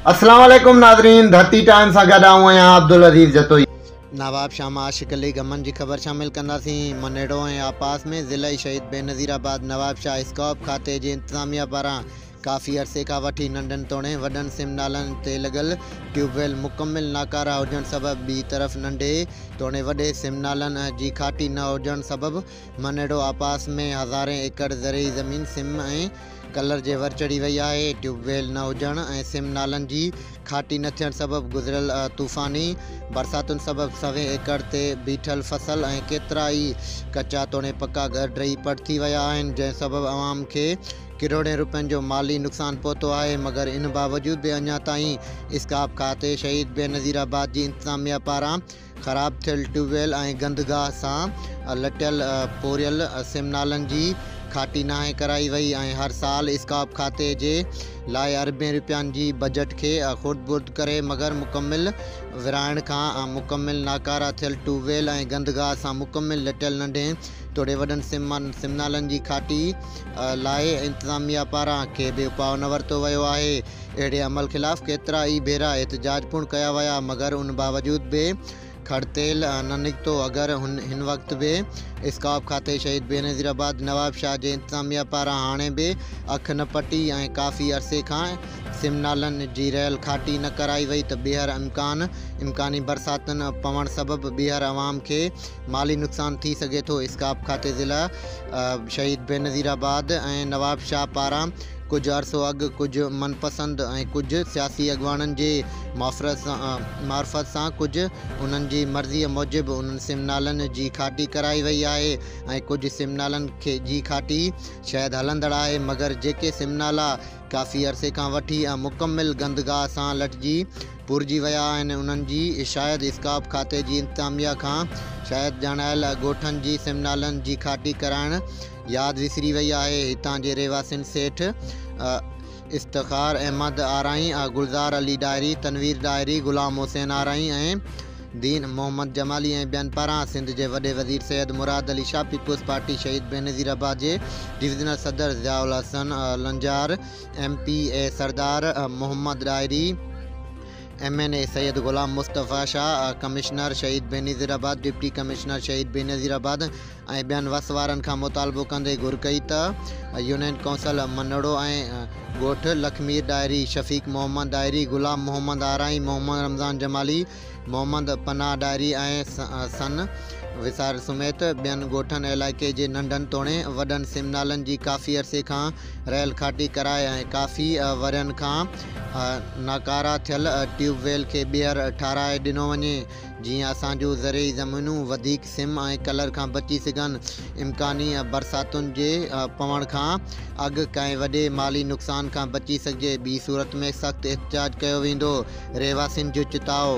अस्सलाम वालेकुम नाज़रीन, धरती टाइम सां गॾु आऊं आहियां अब्दुल अज़ीज़ जतोई। नवाब शाह आशिक़ अली गमन जी ख़बर शामिल कंदासीं। मनेड़ो ऐं आपास में ज़िला शहीद बेनज़ीराबाद नवाब शाह स्कॉप खाते जे इंतज़ामिया पारां काफ़ी अरसे खां वठी नंढनि तोड़े वॾनि सिमनालनि ते लॻल ट्यूबवेल मुकमिल नाकारा हुजण सबबि ॿी तरफ़ नंढे तोड़े वॾे सिमनालनि जी खाटी न हुजण सबबि मनेड़ो आपास में हज़ारें एकड़ ज़रई ज़मीन सिम ऐं कलर जे वर चढ़ी वई आहे। ट्यूबवेल न हुजण ऐं सिमनालनि जी खाटी न थियण सबबि गुज़िरियल तूफ़ानी बरसातुनि सबबि 100 एकड़ ते बीठल फसल ऐं केतिरा ई कचा तोड़े पका घर ड्रही पट थी विया आहिनि, जंहिं सबबि आवाम खे करोड़ें रुपयनि जो माली नुक़सानु पहुतो आहे। मगर इन बावजूद भी अञा ताईं स्काप खाते शहीद बेनज़ीराबाद जी इंतज़ामिया पारां ख़राब थियल ट्यूबवेल ऐं गंदगाह सां लटियल पोरियल सिमनालनि जी खाटी नाहे कराई वई ऐं हर साल स्काप खाते जे लाइ अरबें रुपयनि जी बजट के खुर्द बुर्द करे मगर मुकमिल विराइण खां मुकमिल नाकारा थियल ट्यूबवेल ऐं गंदगाह सां मुकमिल लटियल नंढे तोड़े वॾनि सिमनालनि जी खाटी लाइ इंतज़ामिया पारां के बि उपाउ न वरितो वियो आहे। अहिड़े अमल ख़िलाफ़ केतिरा ई भेरा एहतजाज पिणु कया विया मगर उन बावजूद बि खड़तेल न निकितो। अगरि हिन वक़्त बि स्काप खाते शहीद बेनज़ीराबाद नवाब शाह जे इंतज़ामिया पारां हाणे बि अख न पटी ऐं काफ़ी अरसे खां सिमनालनि जी रहियल खाटी न कराई वई त ॿीहर इम्कानी बरसातनि पवण सबबि ॿीहर आवाम खे माली नुक़सानु थी सघे थो। स्काप खाते ज़िला शहीद बेनज़ीराबाद ऐं नवाब शाह पारां कुछ अरसो अॻु कुछ मनपसंद ऐं कुछ सियासी अॻवाननि जे मार्फत सां कुछ उन्हनि जी मर्ज़ीअ मूजिबि उन्हनि सिमनालनि जी खाटी कराई वई आहे ऐं कुछ सिमनालनि जी खाटी शायदि हलंदड़ आहे मगर जेके सिमनाला काफ़ी अरसे खां वठी मुकमिल गंदगाह सां लटिजी पुरजी विया आहिनि उन्हनि जी शायदि स्काप खाते जी इंतज़ामिया खां शायदि ॼाणायल ॻोठनि जी सिमनालनि जी खाटी कराइण यादि विसरी वई आहे। हितां जे रहवासियुनि सेठ इफ्तिखार अहमद आराई, गुलज़ार अली डायरी, तनवीर डायरी, गुलाम हुसैन आराई ऐं दीन मोहम्मद जमाली ऐं ॿियनि पारां सिंध जे वॾे वज़ीर सैयद मुराद अली शाह, पीपुल्स पार्टी शहीद बेनज़ीराबाद जे डिविज़नल सदर ज़ियाउल हसन लंजार, MPA सरदार मोहम्मद डायरी, MNA सैयद गुलाम मुस्तफ़ा शाह, कमिश्नर शहीद बेनज़ीराबाद, डिप्टी कमिश्नर शहीद बेनज़ीराबाद ऐं ॿियनि वस वारनि खां मुतालबो कंदे घुर कई त यूनियन कौंसल मनेड़ो ऐं ॻोठ लखमीर डायरी, शफ़ीक मोहम्मद डायरी, गुलाम मोहम्मद आराई, मोहम्मद रमज़ान जमाली, मोहम्मद पनाह डायरी ऐं सन विसार समेत ॿियनि ॻोठनि इलाइक़े जे नंढनि तोड़े वॾनि सिमनालनि जी काफ़ी अरसे खां रहियल खाटी कराए ऐं काफ़ी वरियनि खां नाकारा थियल ट्यूबवेल खे ॿीहर ठाराए ॾिनो वञे जीअं असांजो ज़रई ज़मीनूं वधीक सिम ऐं कलर खां बची सघनि। इम्कानी बरसातुनि जे पवण खां अॻु कंहिं वॾे माली नुक़सान खां बची सघिजे, ॿी सूरत में सख़्तु एहतजाज कयो वेंदो। रहवासियुनि जो चिताओ।